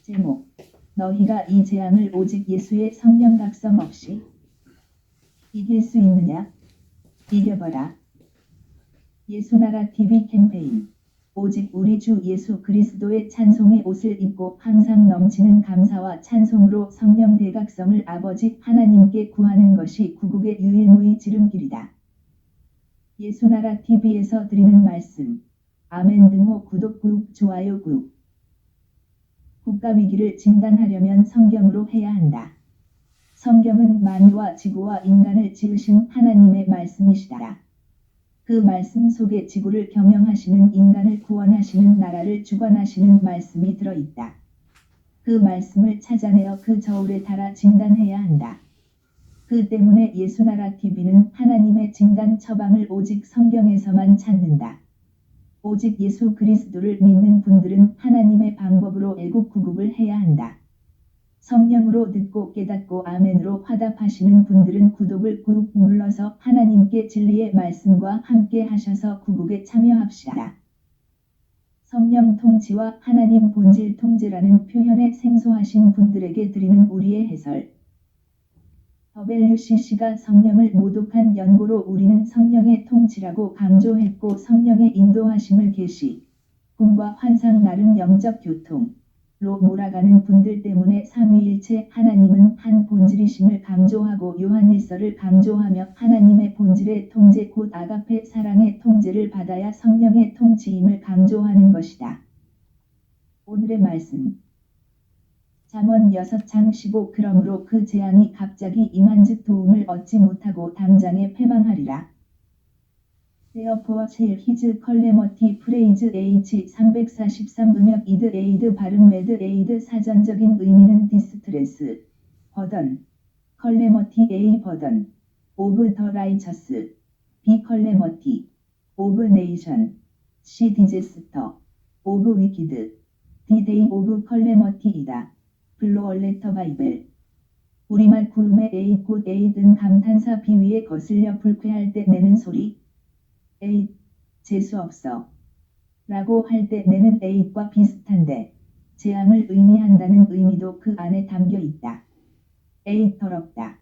제목 너희가 이 재앙을 오직 예수의 성령 각성 없이 이길 수 있느냐? 이겨봐라. 예수나라 TV 캠페인 오직 우리 주 예수 그리스도의 찬송의 옷을 입고 항상 넘치는 감사와 찬송으로 성령 대각성을 아버지 하나님께 구하는 것이 구국의 유일무이 지름길이다. 예수나라 TV에서 드리는 말씀 아멘 등호 구독 꾹 좋아요 꾹. 국가위기를 진단하려면 성경으로 해야 한다. 성경은 만유와 지구와 인간을 지으신 하나님의 말씀이시다. 그 말씀 속에 지구를 경영하시는 인간을 구원하시는 나라를 주관하시는 말씀이 들어있다. 그 말씀을 찾아내어 그 저울에 달아 진단해야 한다. 그 때문에 예수나라 TV는 하나님의 진단 처방을 오직 성경에서만 찾는다. 오직 예수 그리스도를 믿는 분들은 하나님의 방법으로 애국구국을 해야 한다. 성령으로 듣고 깨닫고 아멘으로 화답하시는 분들은 구독을 꾹 눌러서 하나님께 진리의 말씀과 함께 하셔서 구국에 참여합시다. 성령 통치와 하나님 본질 통제라는 표현에 생소하신 분들에게 드리는 우리의 해설. WCC가 성령을 모독한 연고로 우리는 성령의 통치라고 강조했고 성령의 인도하심을 계시, 꿈과 환상 나름 영적 교통로 몰아가는 분들 때문에 삼위일체 하나님은 한 본질이심을 강조하고 요한일서를 강조하며 하나님의 본질의 통제 곧 아가페 사랑의 통제를 받아야 성령의 통치임을 강조하는 것이다. 오늘의 말씀 잠언 6장 15 그러므로 그 재앙이 갑자기 임한즉 도움을 얻지 못하고 당장에 패망하리라. Therefore shall his calamity praise H 343 음역 이드 에이드 발음 매드 에이드 사전적인 의미는 디스트레스, 버던, calamity A 버던, of the righteous, B calamity, of nation, C disaster, of wicked, D day of calamity이다. 블로얼레터 바이벨 우리말 구음의 에잇 굿 에잇은 감탄사 비위에 거슬려 불쾌할 때 내는 소리 에잇 재수없어 라고 할 때 내는 에잇과 비슷한데 재앙을 의미한다는 의미도 그 안에 담겨 있다. 에잇 더럽다.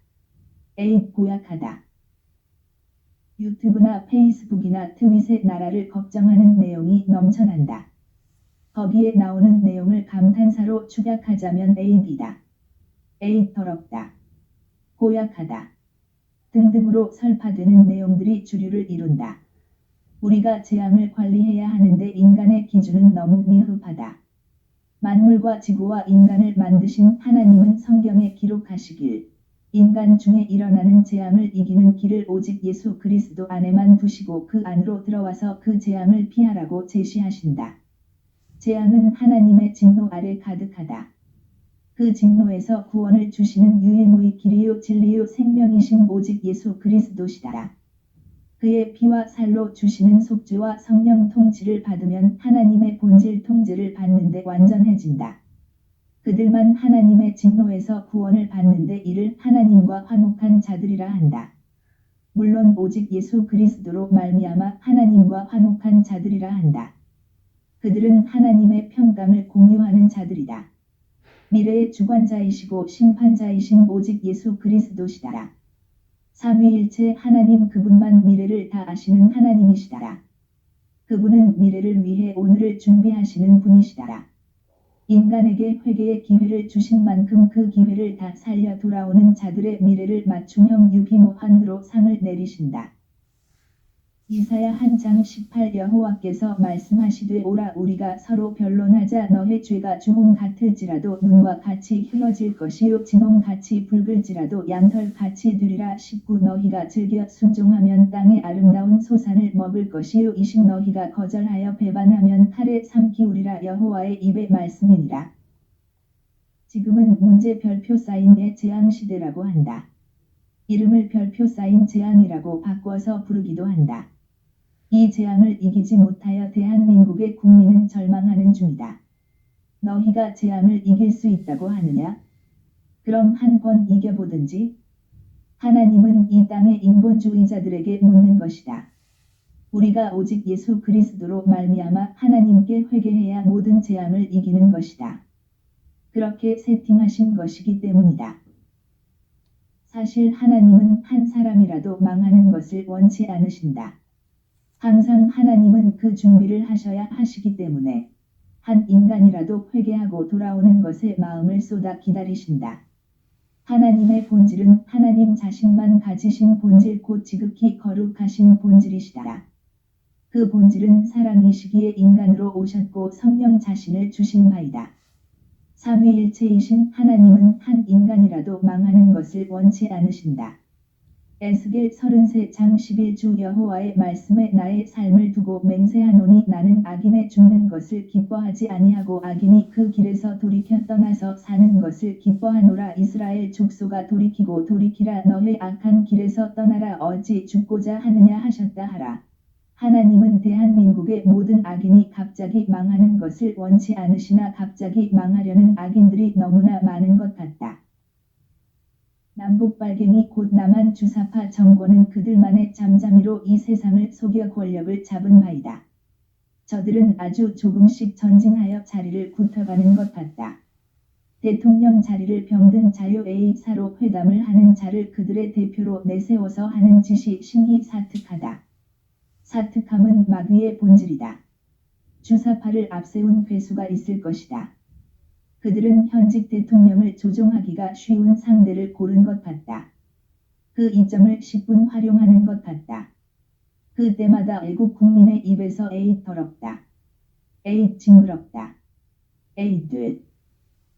에잇 고약하다. 유튜브나 페이스북이나 트윗의 나라를 걱정하는 내용이 넘쳐난다. 거기에 나오는 내용을 감탄사로 축약하자면 에잇이다. 에잇 더럽다. 고약하다. 등등으로 설파되는 내용들이 주류를 이룬다. 우리가 재앙을 관리해야 하는데 인간의 기준은 너무 미흡하다. 만물과 지구와 인간을 만드신 하나님은 성경에 기록하시길 인간 중에 일어나는 재앙을 이기는 길을 오직 예수 그리스도 안에만 두시고 그 안으로 들어와서 그 재앙을 피하라고 제시하신다. 재앙은 하나님의 진노 아래 가득하다. 그 진노에서 구원을 주시는 유일무이 길이요 진리요 생명이신 오직 예수 그리스도시다. 그의 피와 살로 주시는 속죄와 성령 통치를 받으면 하나님의 본질 통제를 받는데 완전해진다. 그들만 하나님의 진노에서 구원을 받는데 이를 하나님과 화목한 자들이라 한다. 물론 오직 예수 그리스도로 말미암아 하나님과 화목한 자들이라 한다. 그들은 하나님의 평강을 공유하는 자들이다. 미래의 주관자이시고 심판자이신 오직 예수 그리스도시다. 삼위일체 하나님 그분만 미래를 다 아시는 하나님이시다. 그분은 미래를 위해 오늘을 준비하시는 분이시다. 인간에게 회개의 기회를 주신 만큼 그 기회를 다 살려 돌아오는 자들의 미래를 맞춤형 유비무환으로 상을 내리신다. 이사야 한 장 18 여호와께서 말씀하시되 오라 우리가 서로 변론하자 너의 죄가 주홍 같을지라도 눈과 같이 흐려질 것이요 진홍같이 붉을지라도 양털같이 되리라 19 너희가 즐겨 순종하면 땅의 아름다운 소산을 먹을 것이요 20 너희가 거절하여 배반하면 칼에 삼키우리라 여호와의 입의 말씀이니라. 지금은 문제 별표 사인의 재앙 시대라고 한다. 이름을 별표 사인 재앙이라고 바꿔서 부르기도 한다. 이 재앙을 이기지 못하여 대한민국의 국민은 절망하는 중이다. 너희가 재앙을 이길 수 있다고 하느냐? 그럼 한번 이겨보든지? 하나님은 이 땅의 인본주의자들에게 묻는 것이다. 우리가 오직 예수 그리스도로 말미암아 하나님께 회개해야 모든 재앙을 이기는 것이다. 그렇게 세팅하신 것이기 때문이다. 사실 하나님은 한 사람이라도 망하는 것을 원치 않으신다. 항상 하나님은 그 준비를 하셔야 하시기 때문에 한 인간이라도 회개하고 돌아오는 것에 마음을 쏟아 기다리신다. 하나님의 본질은 하나님 자신만 가지신 본질 곧 지극히 거룩하신 본질이시다. 그 본질은 사랑이시기에 인간으로 오셨고 성령 자신을 주신 바이다. 삼위일체이신 하나님은 한 인간이라도 망하는 것을 원치 않으신다. 에스겔 33장 11주 여호와의 말씀에 나의 삶을 두고 맹세하노니 나는 악인의 죽는 것을 기뻐하지 아니하고 악인이 그 길에서 돌이켜 떠나서 사는 것을 기뻐하노라. 이스라엘 족속아 돌이키라 너의 악한 길에서 떠나라 어찌 죽고자 하느냐 하셨다 하라. 하나님은 대한민국의 모든 악인이 갑자기 망하는 것을 원치 않으시나 갑자기 망하려는 악인들이 너무나 많은 것 같다. 남북발갱이 곧 남한 주사파 정권은 그들만의 잠잠이로 이 세상을 속여 권력을 잡은 바이다. 저들은 아주 조금씩 전진하여 자리를 굳혀가는 것 같다. 대통령 자리를 병든 자유 A사로 회담을 하는 자를 그들의 대표로 내세워서 하는 짓이 심히 사특하다. 사특함은 마귀의 본질이다. 주사파를 앞세운 괴수가 있을 것이다. 그들은 현직 대통령을 조종하기가 쉬운 상대를 고른 것 같다. 그 이점을 10분 활용하는 것 같다. 그때마다 애국 국민의 입에서 에잇 더럽다. 에잇 징그럽다. 에잇 듯.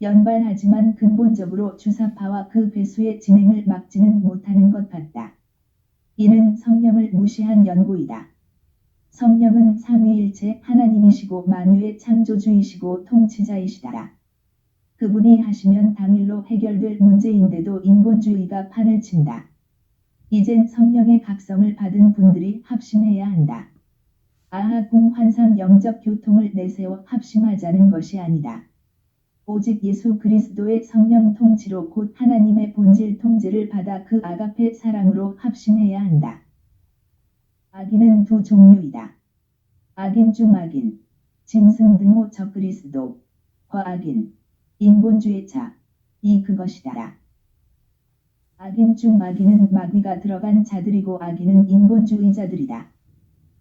연발하지만 근본적으로 주사파와 그 괴수의 진행을 막지는 못하는 것 같다. 이는 성령을 무시한 연고이다. 성령은 삼위일체 하나님이시고 만유의 창조주이시고 통치자이시다. 그분이 하시면 당일로 해결될 문제인데도 인본주의가 판을 친다. 이젠 성령의 각성을 받은 분들이 합심해야 한다. 아하궁 환상 영적 교통을 내세워 합심하자는 것이 아니다. 오직 예수 그리스도의 성령 통치로 곧 하나님의 본질 통제를 받아 그 아가페 사랑으로 합심해야 한다. 악인은 두 종류이다. 악인 중 악인, 짐승 등호 적그리스도, 과악인, 인본주의자, 이 그것이다. 악인 중 악인은 마귀가 들어간 자들이고 악인은 인본주의자들이다.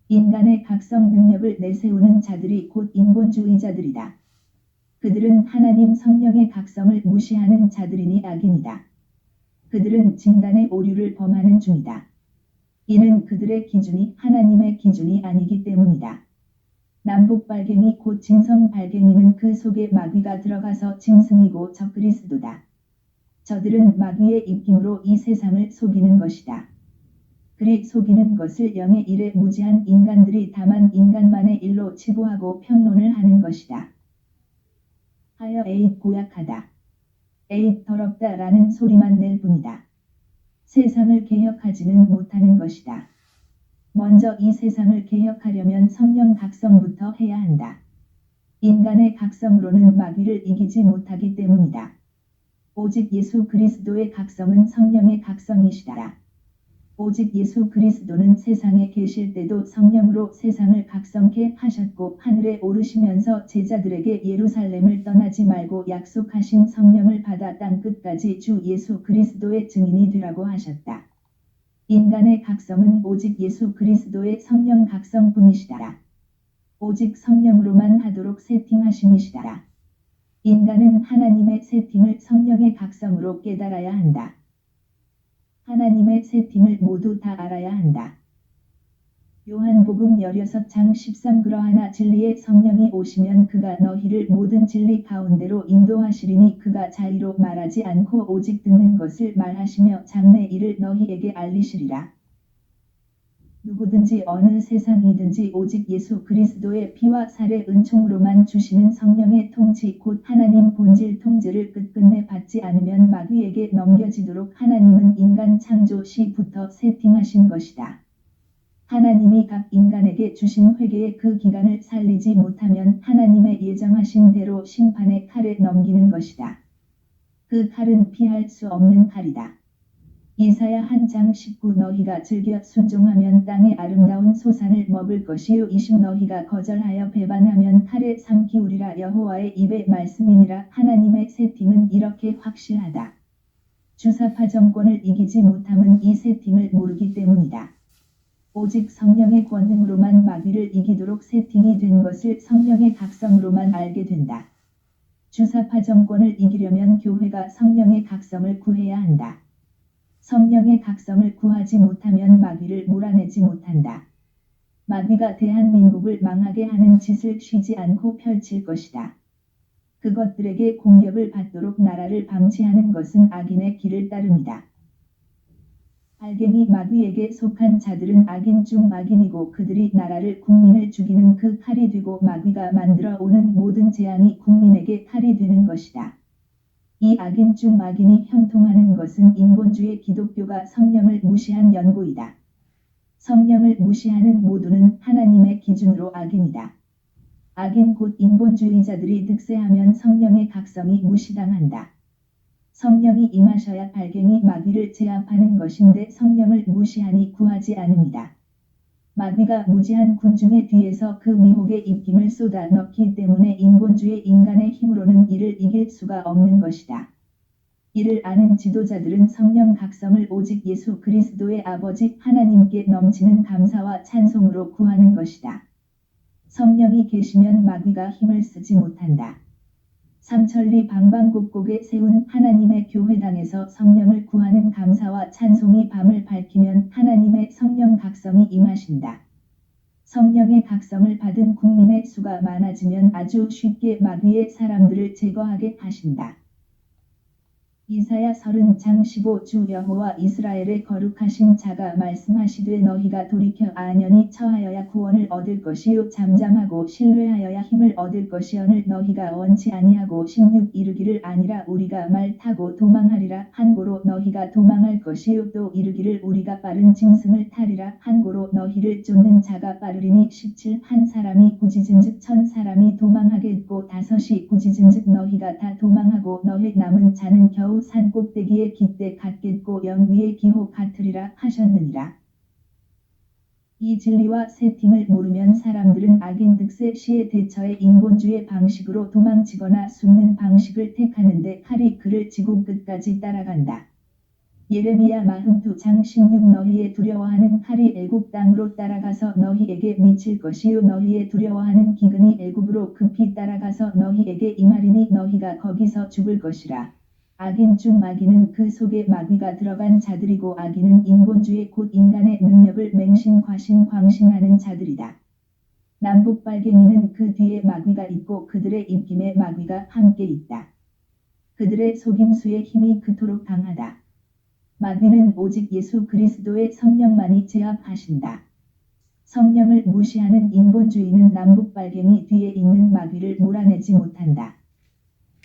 인간의 각성 능력을 내세우는 자들이 곧 인본주의자들이다. 그들은 하나님 성령의 각성을 무시하는 자들이니 악인이다. 그들은 진단의 오류를 범하는 중이다. 이는 그들의 기준이 하나님의 기준이 아니기 때문이다. 남북발갱이 곧 진성발갱이는 그 속에 마귀가 들어가서 짐승이고 적그리스도다. 저들은 마귀의 입김으로 이 세상을 속이는 것이다. 그리 속이는 것을 영의 일에 무지한 인간들이 다만 인간만의 일로 치부하고 평론을 하는 것이다. 하여 에잇 고약하다. 에잇 더럽다 라는 소리만 낼 뿐이다. 세상을 개혁하지는 못하는 것이다. 먼저 이 세상을 개혁하려면 성령 각성부터 해야 한다. 인간의 각성으로는 마귀를 이기지 못하기 때문이다. 오직 예수 그리스도의 각성은 성령의 각성이시다. 오직 예수 그리스도는 세상에 계실 때도 성령으로 세상을 각성케 하셨고 하늘에 오르시면서 제자들에게 예루살렘을 떠나지 말고 약속하신 성령을 받아 땅 끝까지 주 예수 그리스도의 증인이 되라고 하셨다. 인간의 각성은 오직 예수 그리스도의 성령 각성뿐이시다. 오직 성령으로만 하도록 세팅하심이시다. 인간은 하나님의 세팅을 성령의 각성으로 깨달아야 한다. 하나님의 세팅을 모두 다 알아야 한다. 요한복음 16장 13 그러하나 진리의 성령이 오시면 그가 너희를 모든 진리 가운데로 인도하시리니 그가 자의로 말하지 않고 오직 듣는 것을 말하시며 장래 일을 너희에게 알리시리라. 누구든지 어느 세상이든지 오직 예수 그리스도의 피와 살의 은총으로만 주시는 성령의 통치 곧 하나님 본질 통제를 끝끝내 받지 않으면 마귀에게 넘겨지도록 하나님은 인간 창조 시부터 세팅하신 것이다. 하나님이 각 인간에게 주신 회개의 그 기간을 살리지 못하면 하나님의 예정하신 대로 심판의 칼에 넘기는 것이다. 그 칼은 피할 수 없는 칼이다. 이사야 한 장 19 너희가 즐겨 순종하면 땅의 아름다운 소산을 먹을 것이요 20 너희가 거절하여 배반하면 칼에 삼키우리라 여호와의 입의 말씀이니라. 하나님의 세팅은 이렇게 확실하다. 주사파 정권을 이기지 못함은 이 세팅을 모르기 때문이다. 오직 성령의 권능으로만 마귀를 이기도록 세팅이 된 것을 성령의 각성으로만 알게 된다. 주사파 정권을 이기려면 교회가 성령의 각성을 구해야 한다. 성령의 각성을 구하지 못하면 마귀를 몰아내지 못한다. 마귀가 대한민국을 망하게 하는 짓을 쉬지 않고 펼칠 것이다. 그것들에게 공격을 받도록 나라를 방치하는 것은 악인의 길을 따름이다. 알갱이 마귀에게 속한 자들은 악인 중 악인이고 그들이 나라를 국민을 죽이는 그 칼이 되고 마귀가 만들어 오는 모든 재앙이 국민에게 칼이 되는 것이다. 이 악인 중 악인이 형통하는 것은 인본주의 기독교가 성령을 무시한 연고이다. 성령을 무시하는 모두는 하나님의 기준으로 악인이다. 악인 곧 인본주의자들이 득세하면 성령의 각성이 무시당한다. 성령이 임하셔야 알갱이 마귀를 제압하는 것인데 성령을 무시하니 구하지 않습니다. 마귀가 무지한 군중의 뒤에서 그 미혹의 입김을 쏟아 넣기 때문에 인본주의 인간의 힘으로는 이를 이길 수가 없는 것이다. 이를 아는 지도자들은 성령 각성을 오직 예수 그리스도의 아버지 하나님께 넘치는 감사와 찬송으로 구하는 것이다. 성령이 계시면 마귀가 힘을 쓰지 못한다. 삼천리 방방곡곡에 세운 하나님의 교회당에서 성령을 구하는 감사와 찬송이 밤을 밝히면 하나님의 성령 각성이 임하신다. 성령의 각성을 받은 국민의 수가 많아지면 아주 쉽게 마귀의 사람들을 제거하게 하신다. 이사야 30장 15주 여호와 이스라엘의 거룩하신 자가 말씀하시되 너희가 돌이켜 안연히 처하여야 구원을 얻을 것이요 잠잠하고 신뢰하여야 힘을 얻을 것이오늘 너희가 원치 아니하고 16 이르기를 아니라 우리가 말 타고 도망하리라 한고로 너희가 도망할 것이요 또 이르기를 우리가 빠른 짐승을 타리라 한고로 너희를 쫓는 자가 빠르리니 17 한 사람이 구지진즉 1000 사람이 도망하겠고 5이 구지진즉 너희가 다 도망하고 너희 남은 자는 겨우 산 꼭대기에 깃대 같겠고 영 위에 기호 같으리라 하셨느니라. 이 진리와 세팅을 모르면 사람들은 악인 득세 시에 대처해 인본주의 방식으로 도망치거나 숨는 방식을 택하는데 칼이 그를 지구 끝까지 따라간다. 예레미야 42장 16 너희의 두려워하는 칼이 애굽 땅으로 따라가서 너희에게 미칠 것이요 너희의 두려워하는 기근이 애굽으로 급히 따라가서 너희에게 임하리니 너희가 거기서 죽을 것이라. 악인 중 악인은 그 속에 마귀가 들어간 자들이고 악인은 인본주의 곧 인간의 능력을 맹신과신 광신하는 자들이다. 남북빨갱이는 그 뒤에 마귀가 있고 그들의 입김에 마귀가 함께 있다. 그들의 속임수의 힘이 그토록 강하다. 마귀는 오직 예수 그리스도의 성령만이 제압하신다. 성령을 무시하는 인본주의는 남북빨갱이 뒤에 있는 마귀를 몰아내지 못한다.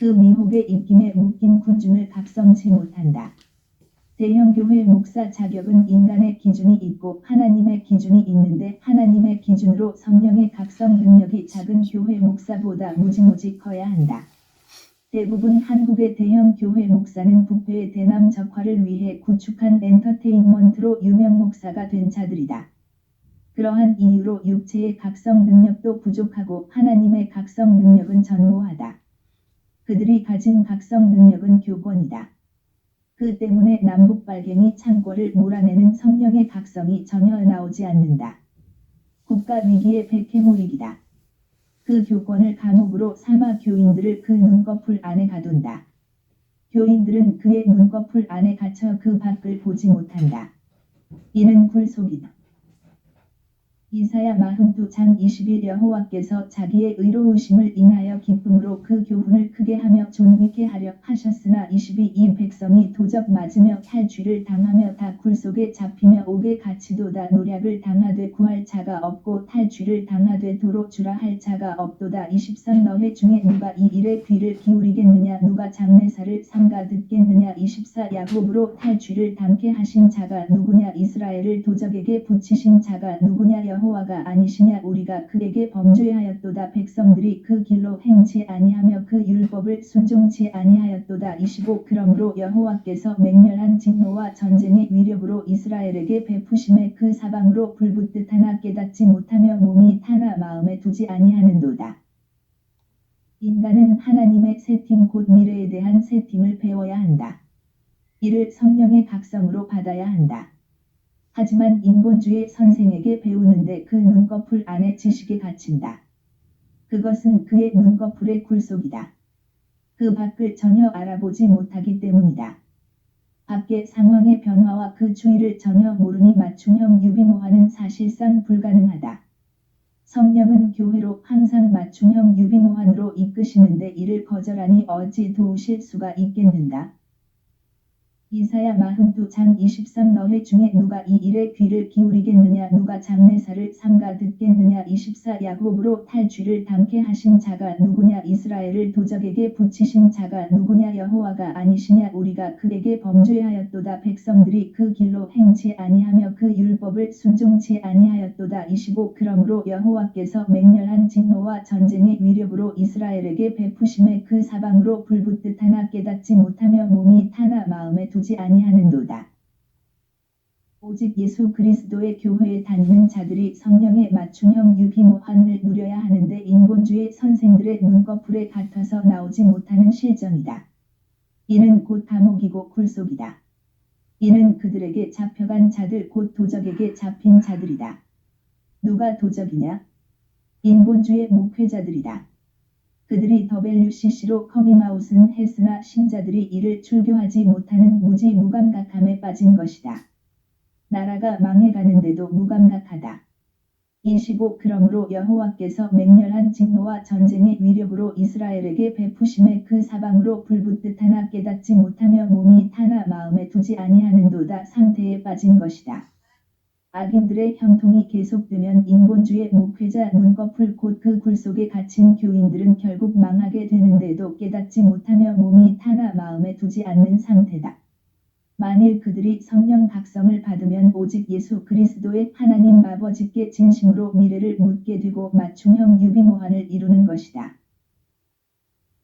그 미혹의 입김에 묶인 군중을 각성치 못한다. 대형교회 목사 자격은 인간의 기준이 있고 하나님의 기준이 있는데 하나님의 기준으로 성령의 각성 능력이 작은 교회 목사보다 무지무지 커야 한다. 대부분 한국의 대형교회 목사는 부패의 대남 적화를 위해 구축한 엔터테인먼트로 유명 목사가 된 자들이다. 그러한 이유로 육체의 각성 능력도 부족하고 하나님의 각성 능력은 전무하다. 그들이 가진 각성 능력은 교권이다. 그 때문에 남북빨갱이 창고를 몰아내는 성령의 각성이 전혀 나오지 않는다. 국가 위기의 백해무익이다. 그 교권을 감옥으로 삼아 교인들을 그 눈꺼풀 안에 가둔다. 교인들은 그의 눈꺼풀 안에 갇혀 그 밖을 보지 못한다. 이는 굴속이다. 이사야 42장 20일 여호와께서 자기의 의로우심을 인하여 기쁨으로 그 교훈을 크게 하며 존귀케 하려 하셨으나 22 이 백성이 도적 맞으며 탈취를 당하며 다 굴속에 잡히며 옥에 갇히도다 노략을 당하되 구할 자가 없고 탈취를 당하되 도로 주라 할 자가 없도다. 23 너희 중에 누가 이 일에 귀를 기울이겠느냐 누가 장례사를 삼가 듣겠느냐 24 야곱으로 탈취를 당케 하신 자가 누구냐 이스라엘을 도적에게 붙이신 자가 누구냐 여호와가 아니시냐 우리가 그에게 범죄하였도다. 백성들이 그 길로 행치 아니하며 그 율법을 순종치 아니하였도다. 25 그러므로 여호와께서 맹렬한 진노와 전쟁의 위력으로 이스라엘에게 베푸심에 그 사방으로 불붙듯 하나 깨닫지 못하며 몸이 타나 마음에 두지 아니하는도다. 인간은 하나님의 세팅 곧 미래에 대한 세팅을 배워야 한다. 이를 성령의 각성으로 받아야 한다. 하지만 인본주의 선생에게 배우는데 그 눈꺼풀 안에 지식에 갇힌다. 그것은 그의 눈꺼풀의 굴속이다. 그 밖을 전혀 알아보지 못하기 때문이다. 밖의 상황의 변화와 그 추이를 전혀 모르니 맞춤형 유비모화는 사실상 불가능하다. 성령은 교회로 항상 맞춤형 유비모환으로 이끄시는데 이를 거절하니 어찌 도우실 수가 있겠는가? 이사야 42장 23 너희 중에 누가 이 일에 귀를 기울이겠느냐 누가 장례사를 삼가 듣겠느냐 24 야곱으로 탈취를 당케 하신 자가 누구냐 이스라엘을 도적에게 붙이신 자가 누구냐 여호와가 아니시냐 우리가 그에게 범죄하였도다. 백성들이 그 길로 행치 아니하며 그 율법을 순종치 아니하였도다. 25 그러므로 여호와께서 맹렬한 진노와 전쟁의 위력으로 이스라엘에게 베푸심에 그 사방으로 불붙듯 하나 깨닫지 못하며 몸이 타나 마음에 두지 아니하는도다. 오직 예수 그리스도의 교회에 다니는 자들이 성령의 맞춤형 유비모환을 누려야 하는데 인본주의 선생들의 눈꺼풀에 갇혀서 나오지 못하는 실정이다. 이는 곧 감옥이고 굴속이다. 이는 그들에게 잡혀간 자들 곧 도적에게 잡힌 자들이다. 누가 도적이냐? 인본주의 목회자들이다. 그들이 WCC로 커밍아웃은 했으나 신자들이 이를 출교하지 못하는 무지무감각함에 빠진 것이다. 나라가 망해가는데도 무감각하다. 25 그러므로 여호와께서 맹렬한 진노와 전쟁의 위력으로 이스라엘에게 베푸심에 그 사방으로 불붙듯 하나 깨닫지 못하며 몸이 타나 마음에 두지 아니하는도다. 상태에 빠진 것이다. 악인들의 형통이 계속되면 인본주의 목회자 눈꺼풀 곧 그 굴속에 갇힌 교인들은 결국 망하게 되는데도 깨닫지 못하며 몸이 타나 마음에 두지 않는 상태다. 만일 그들이 성령 각성을 받으면 오직 예수 그리스도의 하나님 아버지께 진심으로 미래를 묻게 되고 맞춤형 유비모환을 이루는 것이다.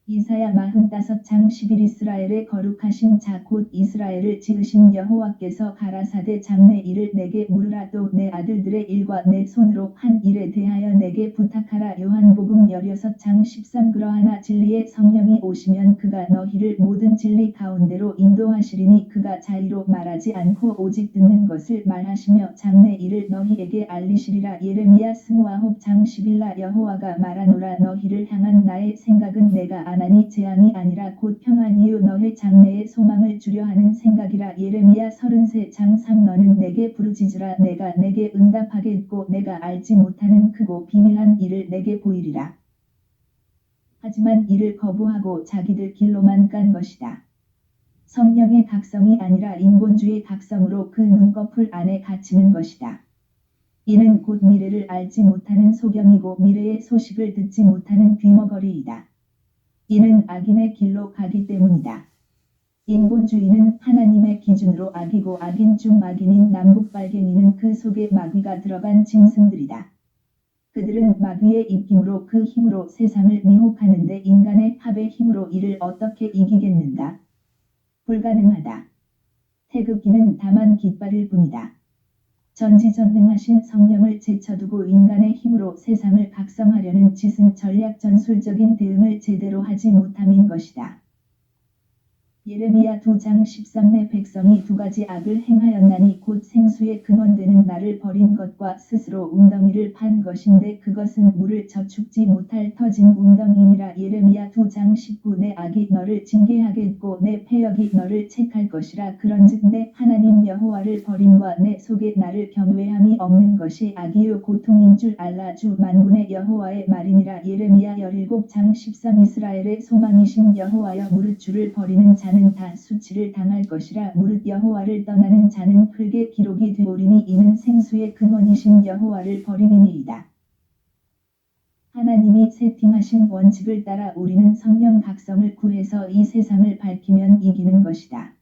이사야 45장 11 이스라엘의 거룩하신 자 곧 이스라엘을 지으신 여호와께서 가라사대 장래 일을 내게 물으라 또 내 아들들의 일과 내 손으로 한 일에 대하여 내게 부탁하라. 요한복음 16장 13 그러하나 진리의 성령이 오시면 그가 너희를 모든 진리 가운데로 인도하시리니 그가 자의로 말하지 않고 오직 듣는 것을 말하시며 장래 일을 너희에게 알리시리라. 예레미야 29장 11라 여호와가 말하노라 너희를 향한 나의 생각은 내가 하나니 재앙이 아니라 곧 평안이요 너의 장래의 소망을 주려 하는 생각이라. 예레미야 33장 3 너는 내게 부르짖으라 내가 내게 응답하겠고 내가 알지 못하는 크고 비밀한 일을 내게 보이리라. 하지만 이를 거부하고 자기들 길로만 간 것이다. 성령의 각성이 아니라 인본주의 각성으로 그 눈꺼풀 안에 갇히는 것이다. 이는 곧 미래를 알지 못하는 소경이고 미래의 소식을 듣지 못하는 귀머거리이다. 이는 악인의 길로 가기 때문이다. 인본주의는 하나님의 기준으로 악이고 악인 중 악인인 남북빨갱이는 그 속에 마귀가 들어간 짐승들이다. 그들은 마귀의 입김으로 그 힘으로 세상을 미혹하는데 인간의 합의 힘으로 이를 어떻게 이기겠는가? 불가능하다. 태극기는 다만 깃발일 뿐이다. 전지전능하신 성령을 제쳐두고 인간의 힘으로 세상을 각성하려는 짓은 전략 전술적인 대응을 제대로 하지 못함인 것이다. 예레미야 2장 13 내 백성이 두 가지 악을 행하였나니 곧 생수의 근원되는 나를 버린 것과 스스로 웅덩이를 판 것인데 그것은 물을 저축지 못할 터진 웅덩이니라. 예레미야 2장 19 내 악이 너를 징계하겠고 내 패역이 너를 책할 것이라. 그런즉 내 하나님 여호와를 버림과 내 속에 나를 경외함이 없는 것이 악이요 고통인 줄 알라. 주 만군의 여호와의 말이니라. 예레미야 17장 13 이스라엘의 소망이신 여호와여 무릇 주를 버리는 자는 다 수치를 당할 것이라. 무릇 여호와를 떠나는 자는 흙의 기록이 되오리니 이는 생수의 근원이신 여호와를 버림이니이다. 하나님이 세팅하신 원칙을 따라 우리는 성령 각성을 구해서 이 세상을 밝히면 이기는 것이다.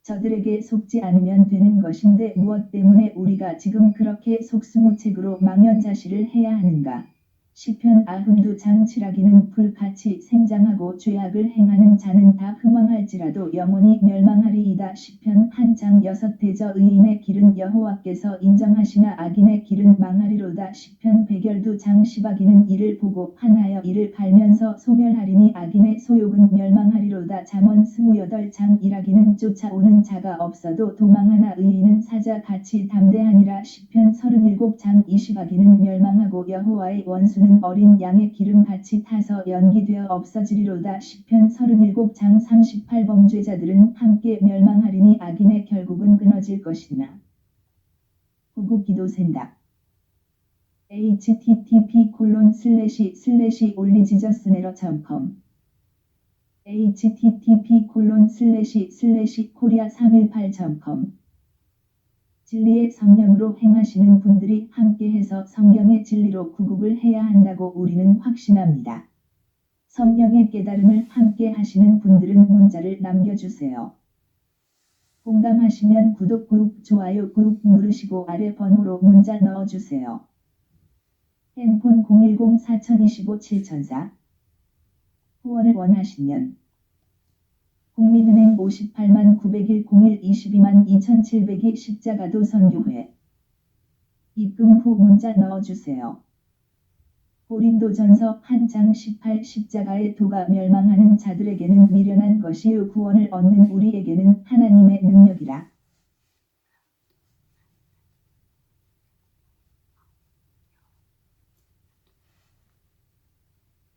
저들에게 속지 않으면 되는 것인데 무엇 때문에 우리가 지금 그렇게 속수무책으로 망연자실을 해야 하는가? 시편 92장 7하기는 불같이 생장하고 죄악을 행하는 자는 다 흥왕할지라도 영원히 멸망하리이다. 시편 1장 6대저 의인의 길은 여호와께서 인정하시나 악인의 길은 망하리로다. 시편 112장 10하기는 이를 보고 하나여 이를 갈면서 소멸하리니 악인의 소욕은 멸망하리로다. 잠언 28장 1하기는 쫓아오는 자가 없어도 도망하나 의인은 사자같이 담대하니라. 시편 37장 20하기는 멸망하고 여호와의 원수는 어린 양의 기름같이 타서 연기되어 없어지리로다. 시편 37장 38 범죄자들은 함께 멸망하리니 악인의 결국은 끊어질 것이나. 구국기도센답 http://올리지저스네러.com http://korea318.com 진리의 성령으로 행하시는 분들이 함께해서 성경의 진리로 구국을 해야 한다고 우리는 확신합니다. 성령의 깨달음을 함께 하시는 분들은 문자를 남겨주세요. 공감하시면 구독 꾹 좋아요 꾹 누르시고 아래 번호로 문자 넣어주세요. 핸폰 010-4025-7004 후원을 원하시면 국민은행 58,901,01,22,2702 십자가도 선교회 입금 후 문자 넣어주세요. 고린도전서 1장 18 십자가의 도가 멸망하는 자들에게는 미련한 것이요 구원을 얻는 우리에게는 하나님의 능력이라.